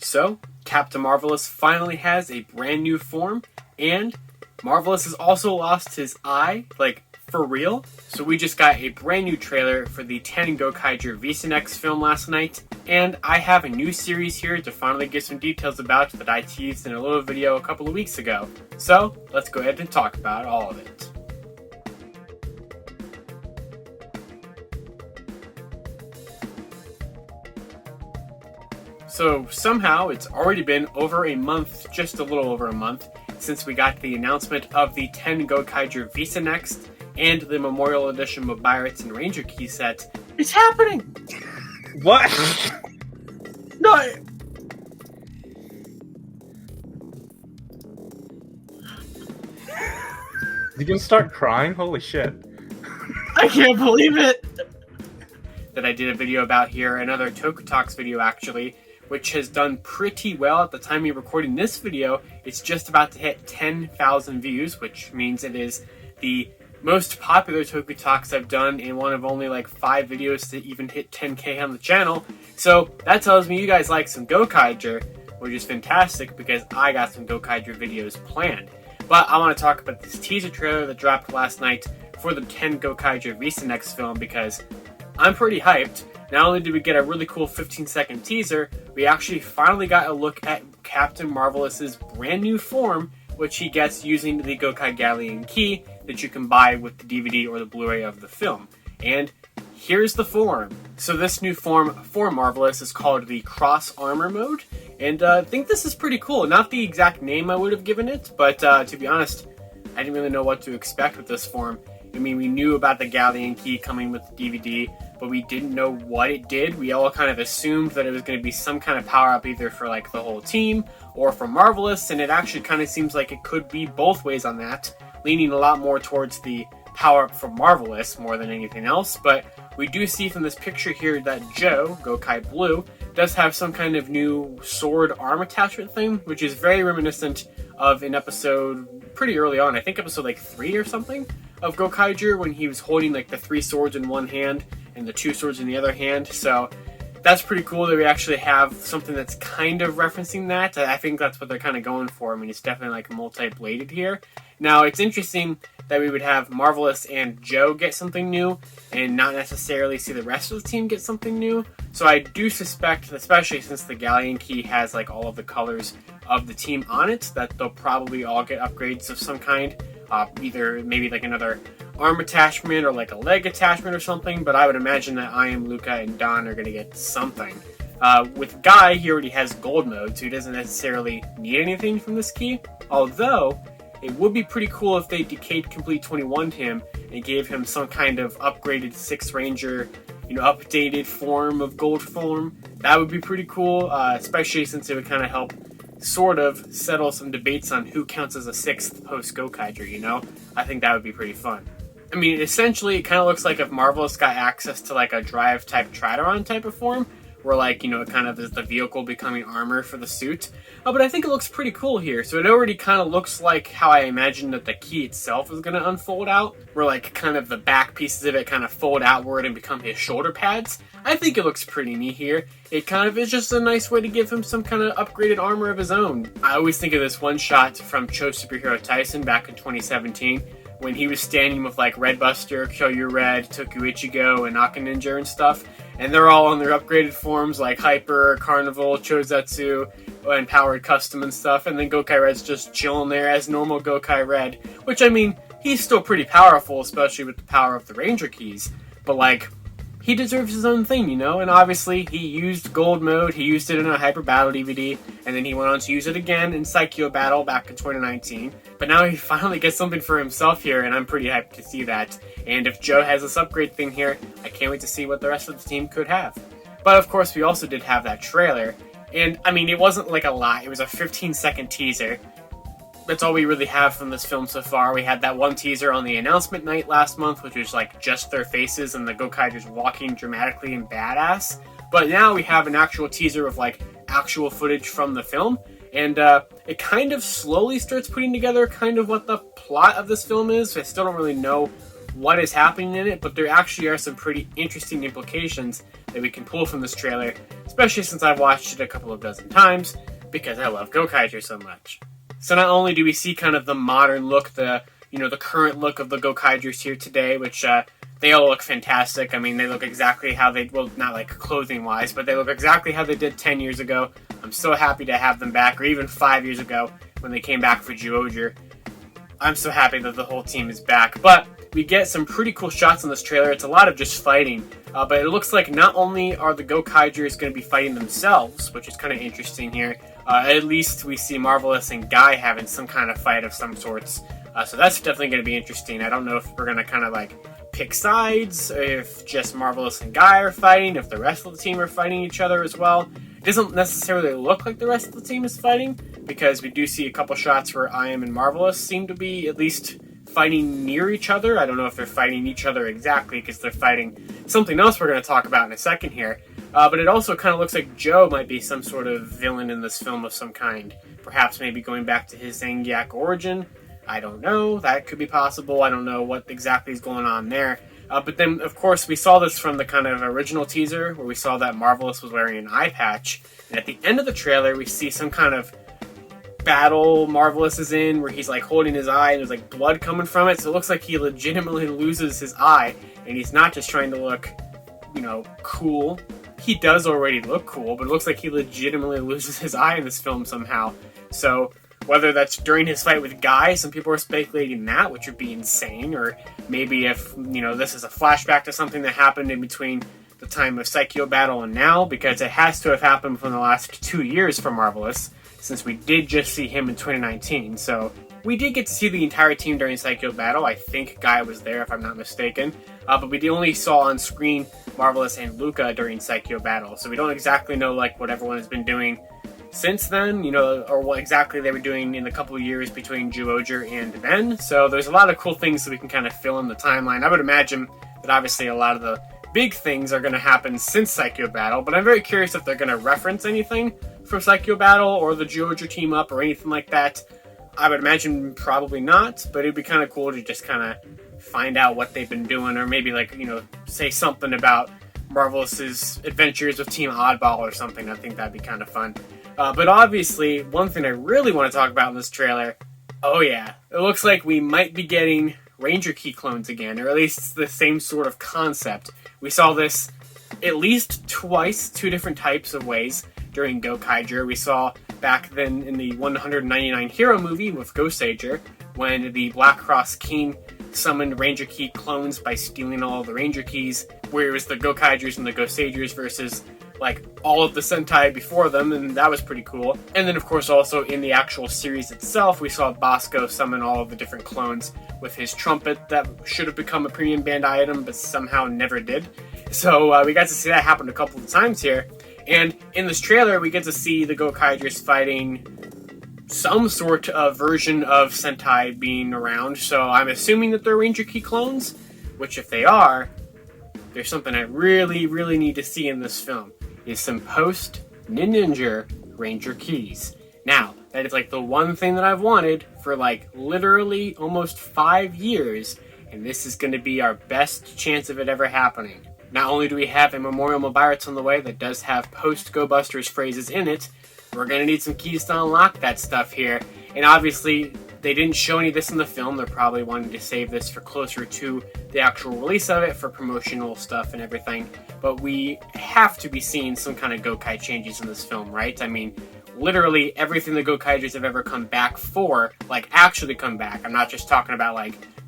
So, Captain Marvelous finally has a brand new form, and Marvelous has also lost his eye, like, for real. So we just got a brand new trailer for the Ten Gokaiger V-Cinext film last night, and I have a new series here to finally get some details about that I teased in a little video a couple of weeks ago. So, let's go ahead and talk about all of it. So somehow it's already been over a month, just a little over a month, since we got the announcement of the Ten Gokaiger V-Cinext and the Memorial Edition GokaiRed Ranger Key set. It's happening! What? No! You gonna start crying? Holy shit. I can't believe it! That I did a video about here, another Toku Talks video actually, which has done pretty well at the time of recording this video. It's just about to hit 10,000 views, which means it is the most popular Toku Talks I've done in one of only like 5 videos to even hit 10k on the channel. So that tells me you guys like some Gokaiger, which is fantastic because I got some Gokaiger videos planned. But I want to talk about this teaser trailer that dropped last night for the Ten Gokaiger V-Cinext film because I'm pretty hyped. Not only did we get a really cool 15-second teaser, we actually finally got a look at Captain Marvelous's brand new form, which he gets using the Gokai Galleon Key that you can buy with the DVD or the Blu-ray of the film. And here's the form. So this new form for Marvelous is called the Cross Armor Mode, and I think this is pretty cool. Not the exact name I would have given it, but to be honest, I didn't really know what to expect with this form. I mean, we knew about the Galleon Key coming with the DVD, but we didn't know what it did. We all kind of assumed that it was going to be some kind of power-up either for like the whole team or for Marvelous, and it actually kind of seems like it could be both ways on that, leaning a lot more towards the power-up for Marvelous more than anything else. But we do see from this picture here that Joe, Gokai Blue, does have some kind of new sword arm attachment thing, which is very reminiscent of an episode pretty early on, I think episode like 3 or something, of Gokaiger when he was holding like the 3 swords in one hand and the 2 swords in the other hand. So that's pretty cool that we actually have something that's kind of referencing that. I think that's what they're kind of going for. I mean, it's definitely like multi-bladed here. Now, it's interesting that we would have Marvelous and Joe get something new and not necessarily see the rest of the team get something new. So I do suspect, especially since the Galleon Key has like all of the colors of the team on it, that they'll probably all get upgrades of some kind. Either maybe like another arm attachment or like a leg attachment or something, but I would imagine that I Am, Luca, and Don are going to get something. With Guy, he already has gold mode, so he doesn't necessarily need anything from this key, although it would be pretty cool if they Decayed Complete 21'd him and gave him some kind of upgraded 6 Ranger, updated form of gold form. That would be pretty cool, especially since it would kind of help sort of settle some debates on who counts as a 6th post-Gokaiger, I think that would be pretty fun. I mean, essentially, it kind of looks like if Marvelous got access to like a drive-type Trideron type of form, where like, it kind of is the vehicle becoming armor for the suit. But I think it looks pretty cool here. So it already kind of looks like how I imagined that the key itself is going to unfold out, where like kind of the back pieces of it kind of fold outward and become his shoulder pads. I think it looks pretty neat here. It kind of is just a nice way to give him some kind of upgraded armor of his own. I always think of this one shot from Cho Superhero Tyson back in 2017, when he was standing with like Red Buster, Kyoryu Red, Toku Ichigo, and Aka Ninja and stuff, and they're all on their upgraded forms like Hyper, Carnival, Chozetsu, and Powered Custom and stuff, and then GokaiRed's just chilling there as normal GokaiRed, which, I mean, he's still pretty powerful, especially with the power of the Ranger Keys, but like, he deserves his own thing, and obviously he used gold mode, he used it in a Hyper Battle DVD, and then he went on to use it again in Psycho Battle back in 2019, but now he finally gets something for himself here, and I'm pretty hyped to see that. And if Joe has this upgrade thing here, I can't wait to see what the rest of the team could have. But of course, we also did have that trailer, and I mean, it wasn't like a lot, it was a 15-second teaser. That's all we really have from this film so far. We had that one teaser on the announcement night last month, which was like just their faces and the Gokaigers walking dramatically and badass. But now we have an actual teaser of like actual footage from the film, and it kind of slowly starts putting together kind of what the plot of this film is. I still don't really know what is happening in it, but there actually are some pretty interesting implications that we can pull from this trailer, especially since I've watched it a couple of dozen times, because I love Gokaiger so much. So not only do we see kind of the modern look, the current look of the Gokaigers here today, which they all look fantastic. I mean, they look exactly how they, well, not like clothing-wise, but they look exactly how they did 10 years ago. I'm so happy to have them back, or even 5 years ago when they came back for Zyuohger. I'm so happy that the whole team is back. But we get some pretty cool shots in this trailer. It's a lot of just fighting, but it looks like not only are the Gokaigers going to be fighting themselves, which is kind of interesting here, at least we see Marvelous and Guy having some kind of fight of some sorts. So that's definitely going to be interesting. I don't know if we're going to kind of like pick sides, if just Marvelous and Guy are fighting, if the rest of the team are fighting each other as well. It doesn't necessarily look like the rest of the team is fighting, because we do see a couple shots where I Am and Marvelous seem to be at least fighting near each other. I don't know if they're fighting each other exactly, because they're fighting something else we're going to talk about in a second here. But it also kind of looks like Joe might be some sort of villain in this film of some kind. Perhaps maybe going back to his Zangiak origin. I don't know. That could be possible. I don't know what exactly is going on there. But then, of course, we saw this from the kind of original teaser, where we saw that Marvelous was wearing an eye patch. And at the end of the trailer, we see some kind of battle Marvelous is in, where he's like holding his eye and there's like blood coming from it. So it looks like he legitimately loses his eye, and he's not just trying to look, cool. He does already look cool, but it looks like he legitimately loses his eye in this film somehow. So whether that's during his fight with Guy, some people are speculating that, which would be insane, or maybe if, this is a flashback to something that happened in between the time of Psycho Battle and now, because it has to have happened within the last 2 years for Marvelous, since we did just see him in 2019. So we did get to see the entire team during Psycho Battle. I think Guy was there, if I'm not mistaken. But we only saw on screen Marvelous and Luca during Psycho Battle, so we don't exactly know what everyone has been doing since then, or what exactly they were doing in the couple of years between Zyuohger and then. So there's a lot of cool things that we can kind of fill in the timeline. I would imagine that obviously a lot of the big things are going to happen since Psycho Battle, but I'm very curious if they're going to reference anything from Psycho Battle or the Zyuohger team up or anything like that. I would imagine probably not, but it'd be kind of cool to just kind of find out what they've been doing, or maybe say something about Marvelous's adventures with Team Oddball or something. I think that'd be kind of fun. But obviously, one thing I really want to talk about in this trailer, oh yeah, it looks like we might be getting Ranger Key clones again, or at least the same sort of concept. We saw this at least twice, 2 different types of ways during Gokaiger. We saw back then in the 199 Hero movie with Gokaiger, when the Black Cross King summoned Ranger Key clones by stealing all of the Ranger Keys, where it was the Gokaigers and the Gokaigers versus all of the Sentai before them, and that was pretty cool. And then, of course, also in the actual series itself, we saw Bosco summon all of the different clones with his trumpet that should have become a premium Bandai item, but somehow never did. So we got to see that happen a couple of times here. And in this trailer, we get to see the Gokaigers fighting some sort of version of Sentai being around. So I'm assuming that they're Ranger Key clones, which if they are, there's something I really, really need to see in this film. Is some post-Ninja Ranger Keys. Now, that is the one thing that I've wanted for literally almost 5 years, and this is going to be our best chance of it ever happening. Not only do we have a Memorial Mobiritz on the way that does have post-Go Busters phrases in it, we're going to need some keys to unlock that stuff here, and obviously they didn't show any of this in the film. They're probably wanting to save this for closer to the actual release of it for promotional stuff and everything. But we have to be seeing some kind of Gokai changes in this film, right? I mean, literally everything the Gokaigers have ever come back for, actually come back. I'm not just talking about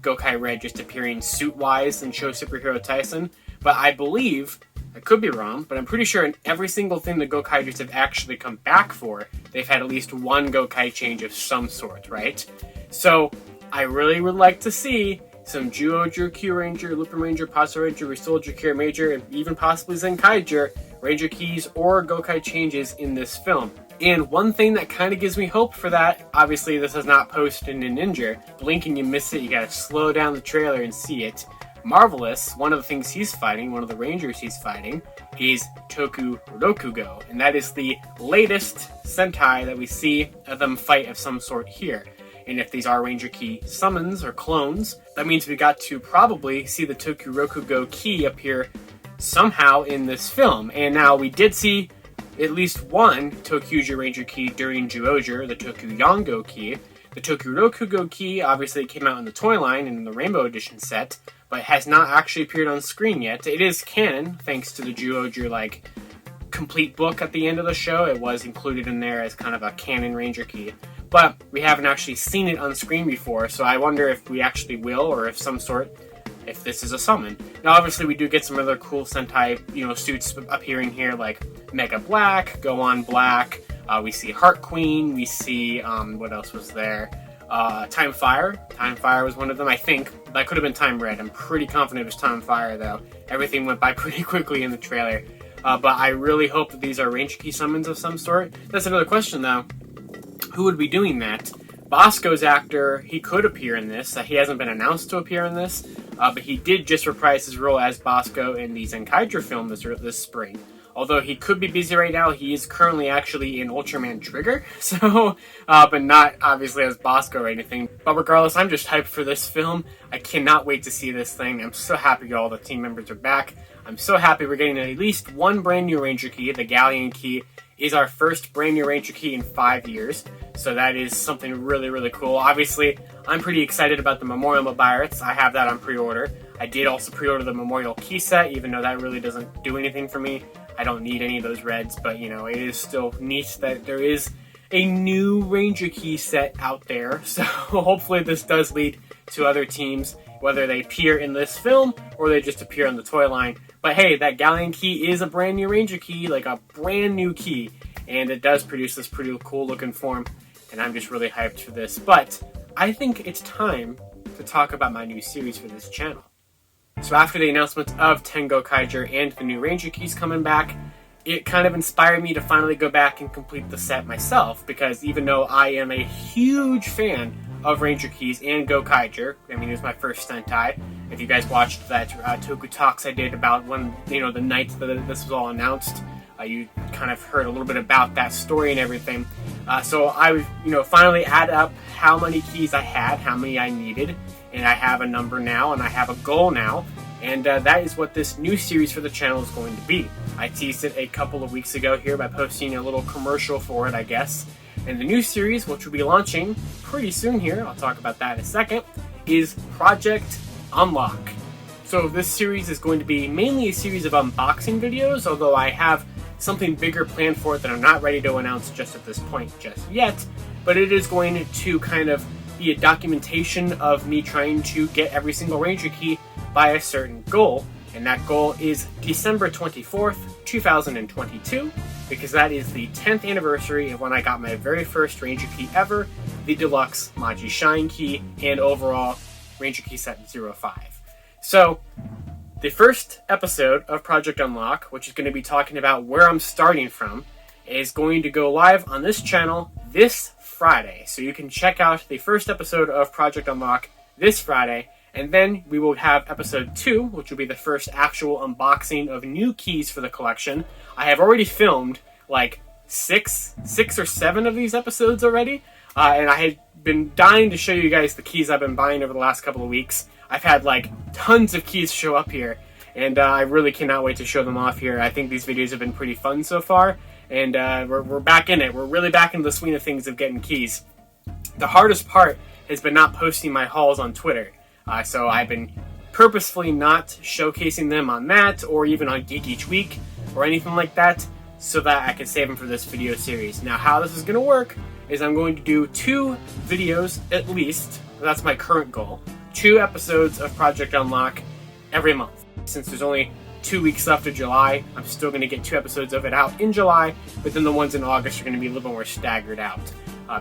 GokaiRed just appearing suit-wise in Show Superhero Tyson, but I believe, I could be wrong, but I'm pretty sure in every single thing the Gokaigers have actually come back for, they've had at least one Gokai change of some sort, right? So, I really would like to see some Zyuohger, Q Ranger, Lupin Ranger, Paso Ranger, Resoldier, Kira Major, and even possibly Zenkaiger Ranger Keys or Gokai changes in this film. And one thing that kind of gives me hope for that, obviously this is not post in Ninja, blink and you miss it, you gotta slow down the trailer and see it. Marvelous, one of the things he's fighting, one of the Rangers he's fighting, is Toku Rokugo, and that is the latest Sentai that we see of them fight of some sort here. And if these are Ranger Key summons or clones, that means we got to probably see the Toku Rokugo key appear somehow in this film. And now we did see at least one Tokuja Ranger Key during Zyuohger, the Toku Yongo Key. The Toku Rokugo Key obviously came out in the toy line and in the Rainbow Edition set, but has not actually appeared on screen yet. It is canon, thanks to the Zyuohger, complete book at the end of the show. It was included in there as kind of a canon Ranger Key. But we haven't actually seen it on screen before, so I wonder if we actually will, or if this is a summon. Now, obviously, we do get some other cool Sentai, suits appearing here, like Mega Black, Gohan Black. We see Heart Queen. We see, what else was there? Time Fire. Time Fire was one of them, I think. That could have been Time Red. I'm pretty confident it was Time Fire, though. Everything went by pretty quickly in the trailer. But I really hope that these are Ranger Key summons of some sort. That's another question, though. Who would be doing that? Bosco's actor, he could appear in this. He hasn't been announced to appear in this, but he did just reprise his role as Bosco in the Zenkaiger film this spring. Although he could be busy right now, he is currently actually in Ultraman Trigger, so, but not obviously as Bosco or anything. But regardless, I'm just hyped for this film. I cannot wait to see this thing. I'm so happy all the team members are back. I'm so happy we're getting at least one brand new Ranger Key. The Galleon Key is our first brand new Ranger Key in 5 years, so that is something really, really cool. Obviously, I'm pretty excited about the Memorial Mabirates. I have that on pre-order. I did also pre-order the Memorial Key set, even though that really doesn't do anything for me. I don't need any of those reds, but it is still neat that there is a new Ranger Key set out there. So hopefully this does lead to other teams, whether they appear in this film or they just appear on the toy line. But hey, that Galleon Key is a brand new Ranger Key, like a brand new key, and it does produce this pretty cool looking form, and I'm just really hyped for this. But I think it's time to talk about my new series for this channel. So after the announcement of Ten Gokaiger and the new Ranger Keys coming back, it kind of inspired me to finally go back and complete the set myself, because even though I am a huge fan of Ranger Keys and Gokaiger, it was my first Sentai. If you guys watched that Toku Talks I did about when, the night that this was all announced, you kind of heard a little bit about that story and everything. So I, finally added up how many keys I had, how many I needed, and I have a number now, and I have a goal now, and that is what this new series for the channel is going to be. I teased it a couple of weeks ago here by posting a little commercial for it, I guess. And the new series, which will be launching pretty soon here, I'll talk about that in a second, is Project Unlock. So this series is going to be mainly a series of unboxing videos, although I have something bigger planned for it that I'm not ready to announce just at this point just yet. But it is going to kind of be a documentation of me trying to get every single Ranger Key by a certain goal. And that goal is December 24th, 2022, because that is the 10th anniversary of when I got my very first Ranger Key ever, the Deluxe Maji Shine Key, and overall Ranger Key Set 05. So, the first episode of Project Unlock, which is going to be talking about where I'm starting from, is going to go live on this channel this Friday. So you can check out the first episode of Project Unlock this Friday, and then we will have episode 2, which will be the first actual unboxing of new keys for the collection. I have already filmed like six or seven of these episodes already, and I had been dying to show you guys the keys I've been buying over the last couple of weeks. I've had like tons of keys show up here, and I really cannot wait to show them off here. I think these videos have been pretty fun so far, and we're back in it. We're really back into the swing of things of getting keys. The hardest part has been not posting my hauls on Twitter. So I've been purposefully not showcasing them on that, or even on Geek Each Week, or anything like that, so that I can save them for this video series. Now, how this is going to work is I'm going to do 2 videos at least. That's my current goal. 2 episodes of Project Unlock every month. Since there's only 2 weeks left of July, I'm still going to get 2 episodes of it out in July, but then the ones in August are going to be a little more staggered out.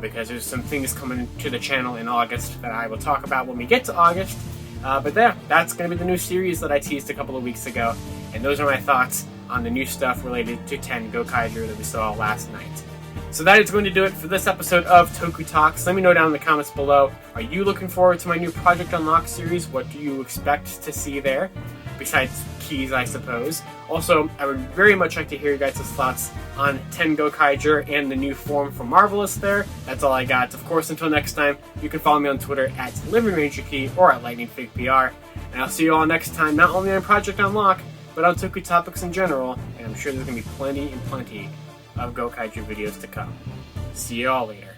Because there's some things coming to the channel in August that I will talk about when we get to August. But that's going to be the new series that I teased a couple of weeks ago. And those are my thoughts on the new stuff related to Ten Gokaiger that we saw last night. So that is going to do it for this episode of Toku Talks. Let me know down in the comments below. Are you looking forward to my new Project Unlock series? What do you expect to see there? Besides keys, I suppose. Also, I would very much like to hear you guys' thoughts on Ten Gokaiger and the new form for Marvelous there. That's all I got. Of course, until next time, you can follow me on Twitter at Living Ranger Key or at LightningFigPR. And I'll see you all next time, not only on Project Unlock, but on Toku topics in general. And I'm sure there's going to be plenty and plenty of Gokaiger videos to come. See you all later.